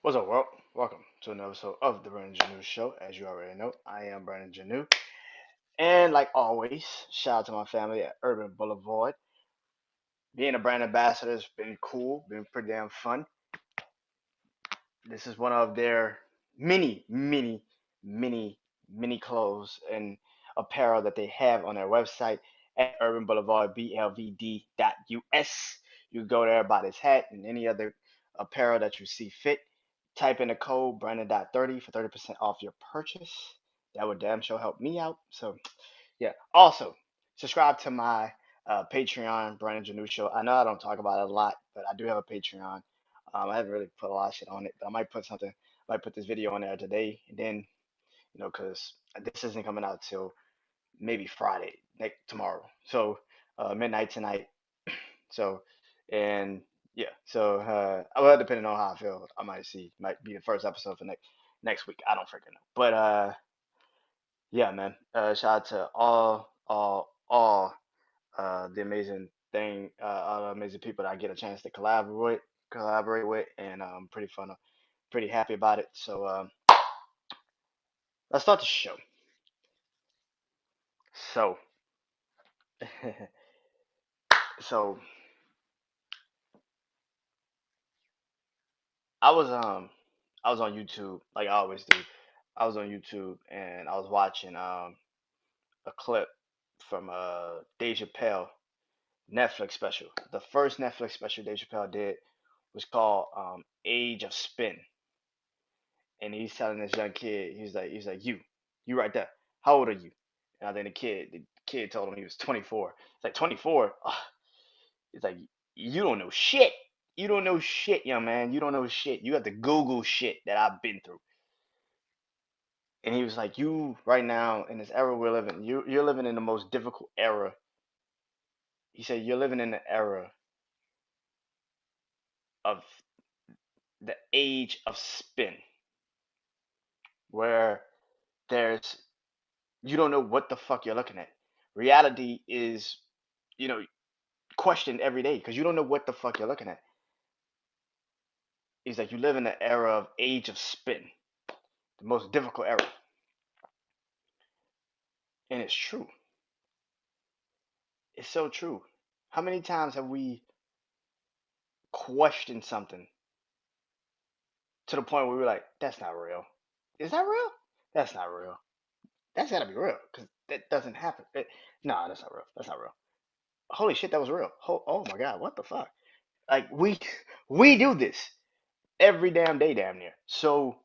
What's up, world? Welcome to another episode of the Brandon Janeau Show. As you already know, I am Brandon Janeau. And like always, shout out to my family at Urban Boulevard. Being a brand ambassador has been cool, been pretty damn fun. This is one of their many clothes and apparel that they have on their website at Urban Boulevard, BLVD.US. You go there, buy this hat and any other apparel that you see fit. Type in the code Brandon.30 for 30% off your purchase. That would damn sure help me out. So, yeah. Also, subscribe to my Patreon, Brandon Janeau Show. I know I don't talk about it a lot, but I do have a Patreon. I haven't really put a lot of shit on it, but I might put something, might put this video on there today, and then, because this isn't coming out till maybe Friday, like tomorrow. So, midnight tonight. So, and yeah, so well, depending on how I feel, I might see, might be the first episode for next week. I don't freaking know, but yeah, man. Shout out to all the amazing all the amazing people that I get a chance to collaborate with, and pretty fun, pretty happy about it. So let's start the show. So, so I was um I was on YouTube like I always do. I was on YouTube and I was watching a clip from Dave Chappelle Netflix special. The first Netflix special Dave Chappelle did was called Age of Spin, and he's telling this young kid, he's like you right there. How old are you? And I think the kid told him he was 24. It's like 24. It's like you don't know shit. You don't know shit, young man. You don't know shit. You have to Google shit that I've been through. And he was like, you right now in this era we're living, you're living in the most difficult era. He said you're living in the era of the age of spin, where there's you don't know what the fuck you're looking at. Reality is, you know, questioned every day because you don't know what the fuck you're looking at. He's like, you live in the era of age of spin, the most difficult era. And it's true. It's so true. How many times have we questioned something to the point where we're like, that's not real? Is that real? That's not real. That's gotta be real because that doesn't happen. No, that's not real. That's not real. Holy shit, that was real. Oh my god, what the fuck? Like we do this every damn day, damn near. So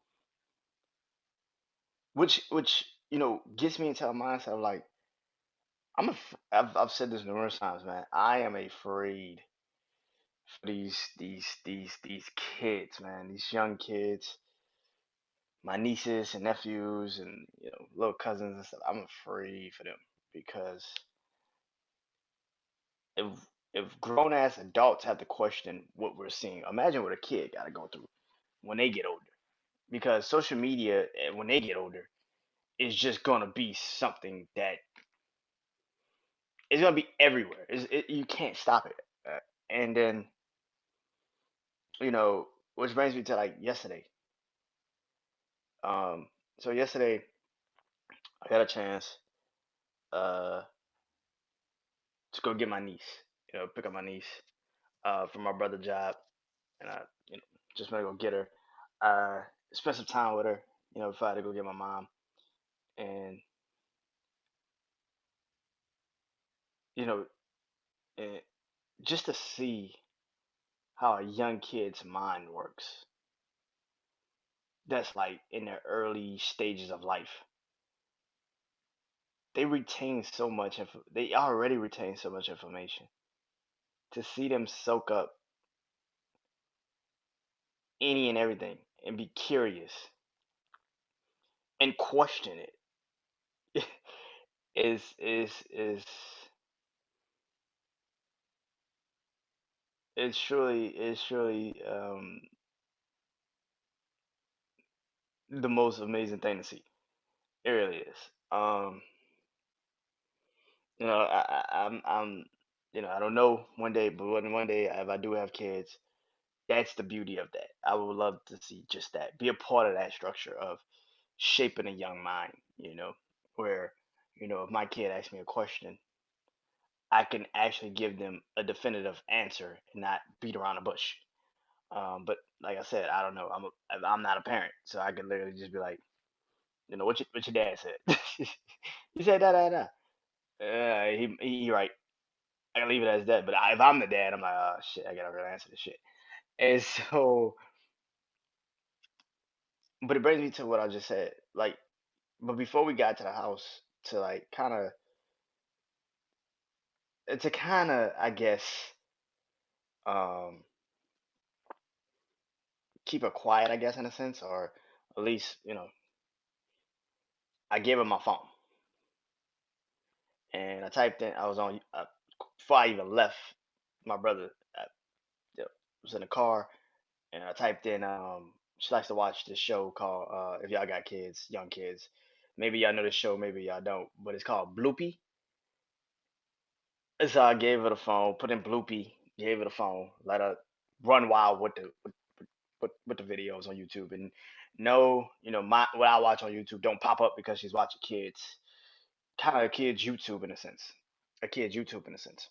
which gets me into a mindset of like I've said this numerous times, man. I am afraid for these kids, man. These young kids, my nieces and nephews, and little cousins and stuff. I'm afraid for them because if if grown ass adults have to question what we're seeing, imagine what a kid got to go through when they get older. Because social media, when they get older, is just gonna be something that is gonna be everywhere. You can't stop it. And then which brings me to like yesterday. Um, so yesterday I got a chance uh to go get my niece. Pick up my niece from my brother job, and I just want to go get her. Uh, spend some time with her. Before I had to go get my mom, and you know, and just to see how a young kid's mind works. That's like in their early stages of life. They retain so much they already retain so much information. To see them soak up any and everything and be curious and question it is truly the most amazing thing to see. It really is. Um, I'm I don't know one day, but one day if I do have kids, That's the beauty of that. I would love to see just that. Be a part of that structure of shaping a young mind, where, if my kid asks me a question, I can actually give them a definitive answer and not beat around the bush. But like I said, I don't know. I'm not a parent, so I could literally just be like, what your dad said. He said da da da. He right. I can leave it as that. But if I'm the dad, I'm like, oh shit, I gotta really answer this shit. And so, but it brings me to what I just said. Like, but before we got to the house, to like kind of, I guess, um, keep her quiet, I guess, in a sense, or at least, I gave her my phone and I typed in. I was on before I even left. My brother was in the car, and I typed in. She likes to watch this show called. If y'all got kids, young kids, maybe y'all know the show, maybe y'all don't, but it's called Bloopy. And so I gave her the phone, put in Bloopy, gave her the phone, let her run wild with the videos on YouTube, and no, my what I watch on YouTube don't pop up because she's watching kids, kind of a kid's YouTube in a sense, a kid's YouTube in a sense.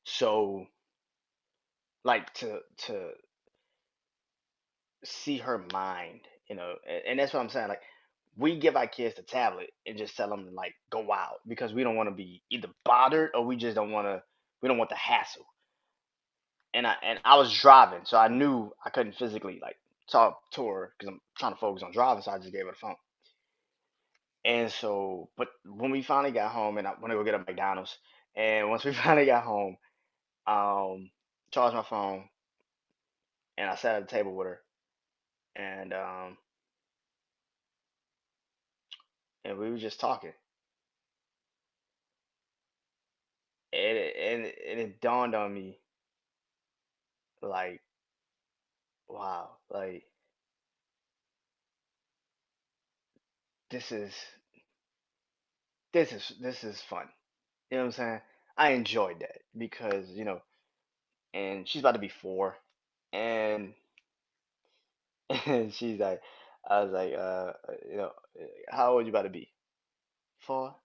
So like to see her mind, and that's what I'm saying. Like we give our kids the tablet and just tell them to like go wild because we don't want to be either bothered or we just don't want to. We don't want the hassle. And I was driving, so I knew I couldn't physically like talk to her because I'm trying to focus on driving. So I just gave her the phone. And so, but when we finally got home, and I want to go get a McDonald's, and once we finally got home, um, charged my phone, and I sat at the table with her, and and we were just talking, and it dawned on me like, wow, like this is this is fun. You know what I'm saying? I enjoyed that because and she's about to be 4, and and she's like, I was like, how old you about to be? 4,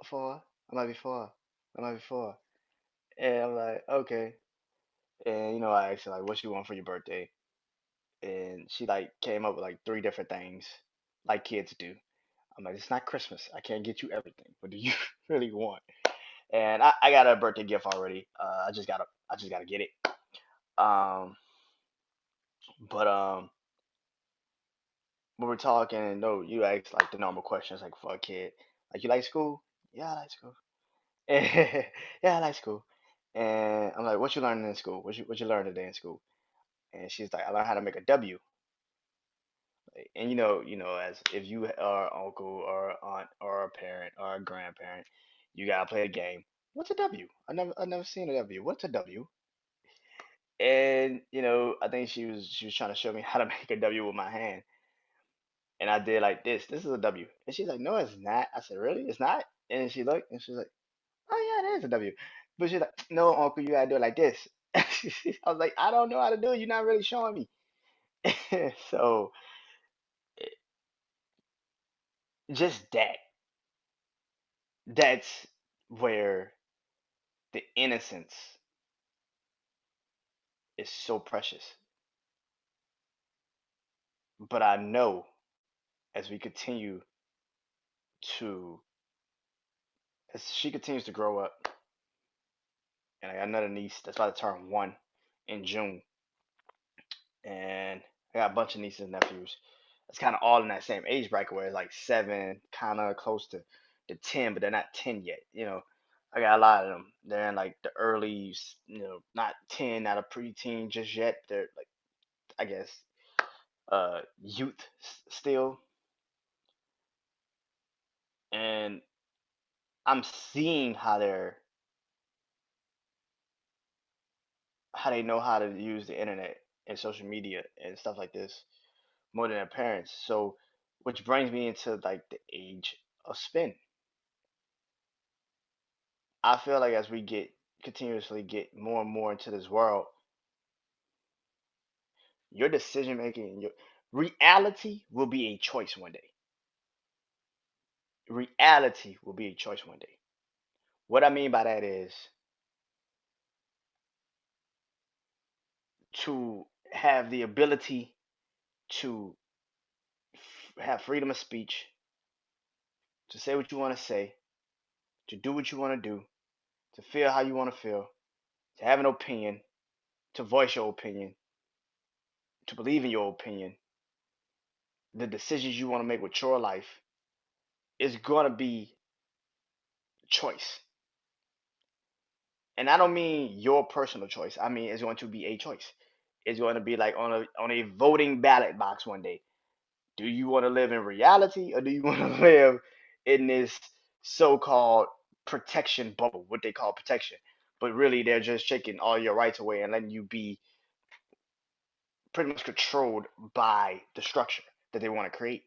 4. I might be 4. I might be 4. And I'm like, okay. And I asked her like, what you want for your birthday? And she like came up with like 3 different things, like kids do. I'm like, it's not Christmas. I can't get you everything. What do you really want? And I got a birthday gift already. I just gotta get it. Um, but we were talking, and no, you asked like the normal questions like for a kid, like you like school? Yeah, I like school. Yeah, I like school. And I'm like, what you learning in school? What you learn today in school? And she's like, I learned how to make a W. And as if you are an uncle or an aunt or a parent or a grandparent, you gotta play a game. What's a W? I never seen a W. What's a W? And I think she was trying to show me how to make a W with my hand. And I did like this. This is a W. And she's like, no, it's not. I said, really? It's not? And she looked and she's like, oh yeah, it is a W. But she's like, no, uncle, you gotta do it like this. I was like, I don't know how to do it. You're not really showing me. So just that's where the innocence is so precious. But I know as we continue to, as she continues to grow up, and I got another niece that's about to turn 1 in June, and I got a bunch of nieces and nephews. It's kind of all in that same age bracket where it's like 7, kind of close to 10, but they're not 10 yet. I got a lot of them. They're in like the early, not 10, not a preteen just yet. They're like, I guess, youth still. And I'm seeing how they know how to use the internet and social media and stuff like this more than their parents. So, which brings me into like the age of spin. I feel like as we continuously get more and more into this world, Your decision making, your reality will be a choice one day. Reality will be a choice one day. What I mean by that is to have the ability to have freedom of speech, to say what you want to say, to do what you want to do, to feel how you want to feel, to have an opinion, to voice your opinion, to believe in your opinion, the decisions you want to make with your life is going to be choice. And I don't mean your personal choice. I mean it's going to be a choice. It's going to be like on a voting ballot box one day. Do you want to live in reality or do you want to live in this so-called protection bubble, what they call protection? But really they're just taking all your rights away and letting you be pretty much controlled by the structure that they want to create.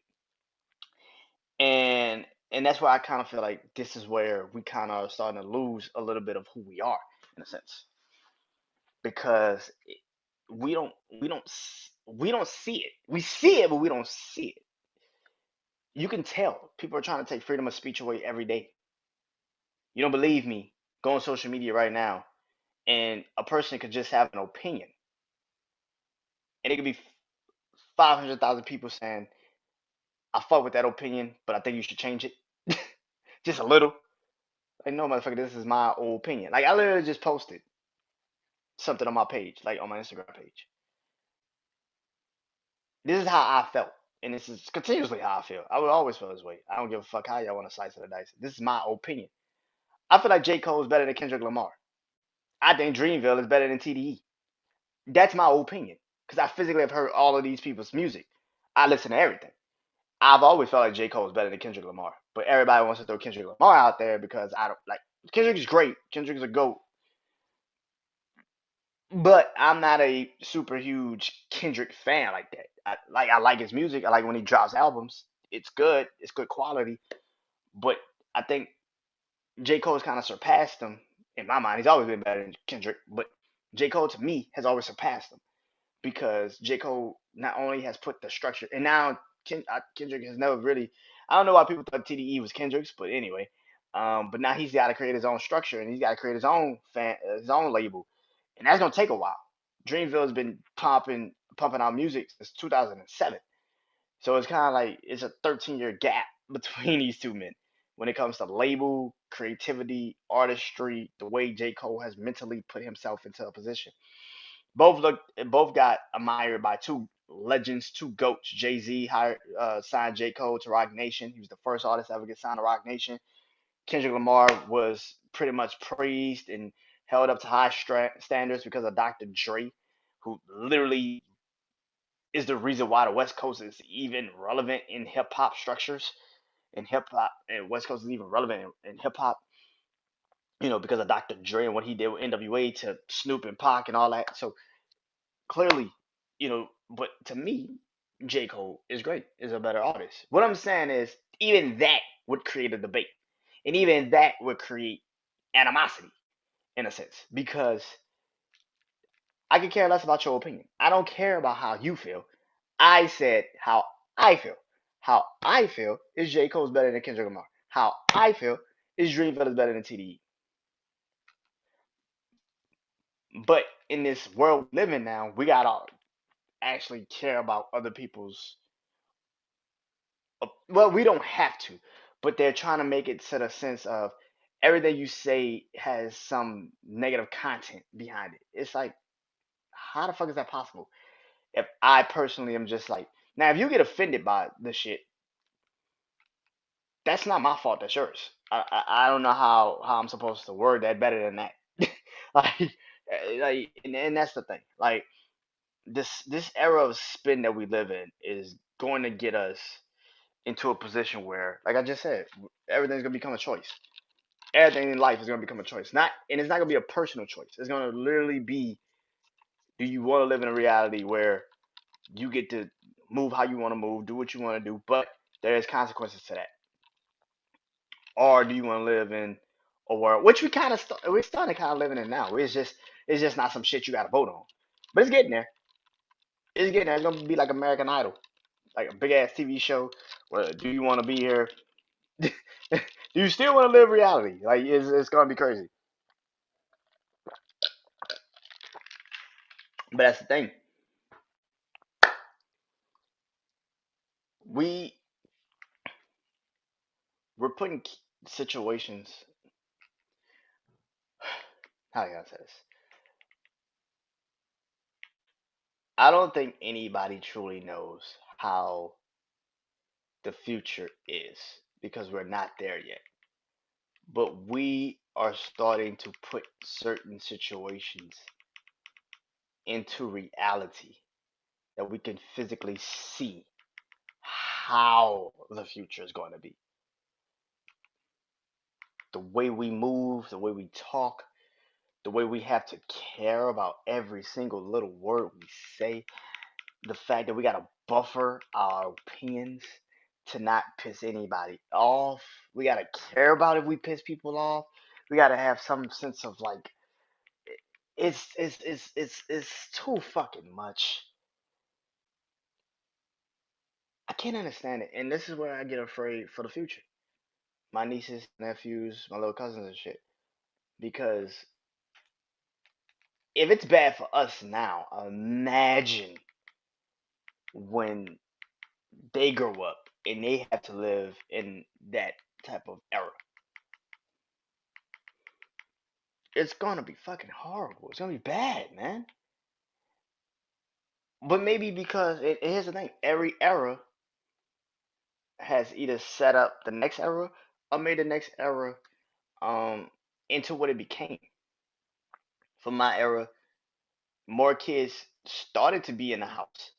And and that's why I kind of feel like this is where we kind of starting to lose a little bit of who we are in a sense because we don't see it. We see it, but we don't see it. You can tell people are trying to take freedom of speech away every day. You don't believe me? Go on social media right now, and a person could just have an opinion, and it could be 500,000 people saying, "I fuck with that opinion, but I think you should change it, just a little." Like, no, motherfucker, this is my old opinion. Like, I literally just posted something on my page, like on my Instagram page. This is how I felt, and this is continuously how I feel. I would always feel this way. I don't give a fuck how y'all want to slice it or dice it. This is my opinion. I feel like J. Cole is better than Kendrick Lamar. I think Dreamville is better than TDE. That's my opinion because I physically have heard all of these people's music. I listen to everything. I've always felt like J. Cole is better than Kendrick Lamar, but everybody wants to throw Kendrick Lamar out there because I don't like Kendrick is great. Kendrick is a goat, but I'm not a super huge Kendrick fan like that. I like his music. I like when he drops albums. It's good. It's good quality. But I think J. Cole's kind of surpassed him in my mind. He's always been better than Kendrick, but J. Cole to me has always surpassed him because J. Cole not only has put the structure, and now Kendrick has never really. I don't know why people thought TDE was Kendrick's, but anyway. But now he's got to create his own structure and he's got to create his own label, and that's gonna take a while. Dreamville has been pumping out music since 2007, so it's kind of like it's a 13-year gap between these two men when it comes to label, creativity, artistry, the way J. Cole has mentally put himself into a position. Both got admired by two legends, two goats. Jay Z signed J Cole to Roc Nation. He was the first artist to ever get signed to Roc Nation. Kendrick Lamar was pretty much praised and held up to high standards because of Dr. Dre, who literally is the reason why the West Coast is even relevant in hip hop structures. And hip hop and West Coast is even relevant in hip hop, because of Dr. Dre and what he did with NWA to Snoop and Pac and all that. So clearly, but to me, J. Cole is great, is a better artist. What I'm saying is, even that would create a debate. And even that would create animosity in a sense. Because I could care less about your opinion. I don't care about how you feel. I said how I feel. How I feel is J. Cole's better than Kendrick Lamar. How I feel is Dreamville is better than TDE. But in this world we live in now, we gotta actually care about other people's. Well, we don't have to, but they're trying to make it to the sense of everything you say has some negative content behind it. It's like, how the fuck is that possible? If I personally am just like, now if you get offended by the shit, that's not my fault. That's yours. I don't know how I'm supposed to word that better than that. like, and that's the thing. Like this era of spin that we live in is going to get us into a position where, like I just said, everything's gonna become a choice. Everything in life is gonna become a choice. And it's not gonna be a personal choice. It's gonna literally be, do you want to live in a reality where you get to move how you want to move, do what you want to do, but there's consequences to that, or do you want to live in a world which we're starting to kind of living in now? It's just not some shit you got to vote on, but it's getting there. It's getting there. It's gonna be like American Idol, like a big ass TV show. Where do you want to be here? Do you still want to live reality? Like it's gonna be crazy. But that's the thing. We we're putting situations. How can I say this? I don't think anybody truly knows how the future is because we're not there yet. But we are starting to put certain situations into reality that we can physically see how the future is going to be. The way we move, the way we talk, the way we have to care about every single little word we say, the fact that we got to buffer our opinions to not piss anybody off. We got to care about if we piss people off. We got to have some sense of like it's too fucking much. I can't understand it, and this is where I get afraid for the future. My nieces, nephews, my little cousins and shit. Because if it's bad for us now, imagine when they grow up and they have to live in that type of era. It's gonna be fucking horrible. It's gonna be bad, man. But maybe because here's the thing: every era has either set up the next era or made the next era um into what it became. For my era, more kids started to be in the house.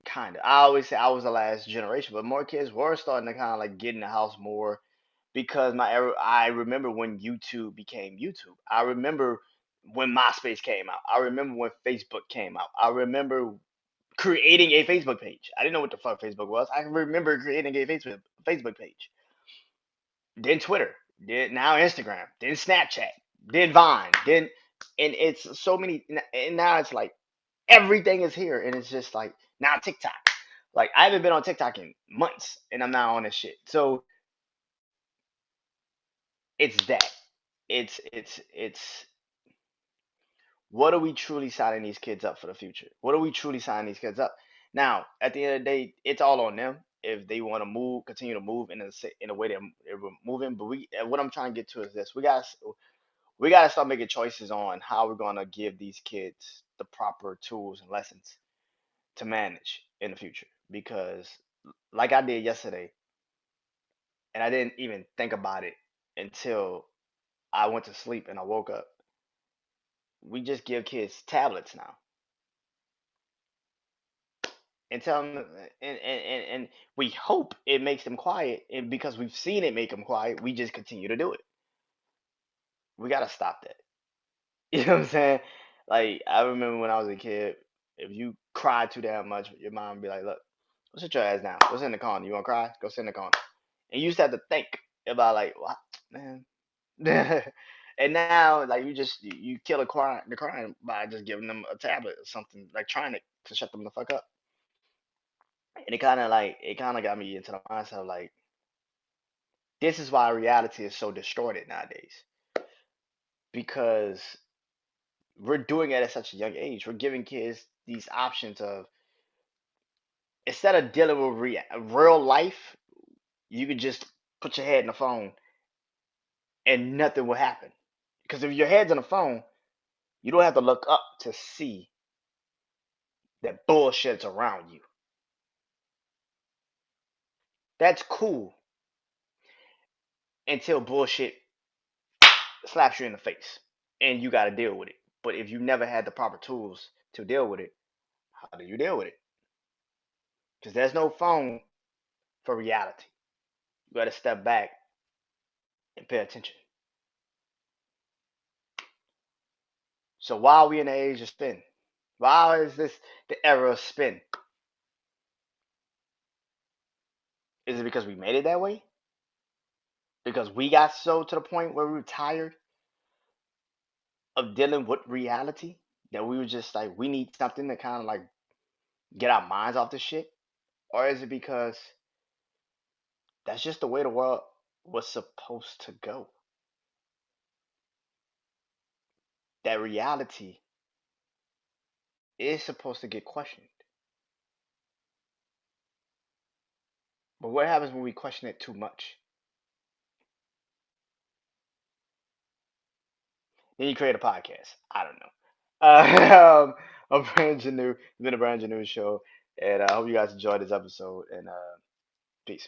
Kind of. I always say I was the last generation, but more kids were starting to kind of like get in the house more because my era. I remember when YouTube became YouTube. I remember when MySpace came out. I remember when Facebook came out. I remember creating a Facebook page. I didn't know what the fuck Facebook was. I remember creating a Facebook page. Then Twitter. Then now Instagram. Then Snapchat. Then Vine. Then and it's so many. And now it's like everything is here, and it's just like now TikTok. Like I haven't been on TikTok in months, and I'm now on this shit. So it's that. It's what are we truly signing these kids up for the future? What are we truly signing these kids up? Now, at the end of the day, it's all on them if they want to move, continue to move in a way that they're moving. But what I'm trying to get to is this: we got to start making choices on how we're gonna give these kids the proper tools and lessons to manage in the future. Because, like I did yesterday, and I didn't even think about it until I went to sleep and I woke up. We just give kids tablets now and tell them, and we hope it makes them quiet. And because we've seen it make them quiet, we just continue to do it. We gotta stop that. You know what I'm saying? Like I remember when I was a kid, if you cried too damn much, your mom would be like, "Look, go sit your ass down. Go sit in the corner. You wanna cry? Go sit in the corner." And you used to have to think about like, what, man. And now, like you kill the crying by just giving them a tablet or something, like trying to shut them the fuck up. And it kind of got me into the mindset of like, this is why reality is so distorted nowadays because we're doing it at such a young age. We're giving kids these options of instead of dealing with real life, you could just put your head in the phone and nothing will happen. Because if your head's on the phone, you don't have to look up to see that bullshit's around you. That's cool until bullshit slaps you in the face and you got to deal with it. But if you never had the proper tools to deal with it, how do you deal with it? Because there's no phone for reality. You got to step back and pay attention. So while we in the age of spin, why is this the era of spin? Is it because we made it that way? Because we got so to the point where we were tired of dealing with reality that we were just like, we need something to kind of like get our minds off the shit? Or is it because that's just the way the world was supposed to go? That reality is supposed to get questioned. But what happens when we question it too much? Then you create a podcast. I don't know. I'm Brandon Janu. It's been a Brandon Janu show, and I hope you guys enjoyed this episode. And peace.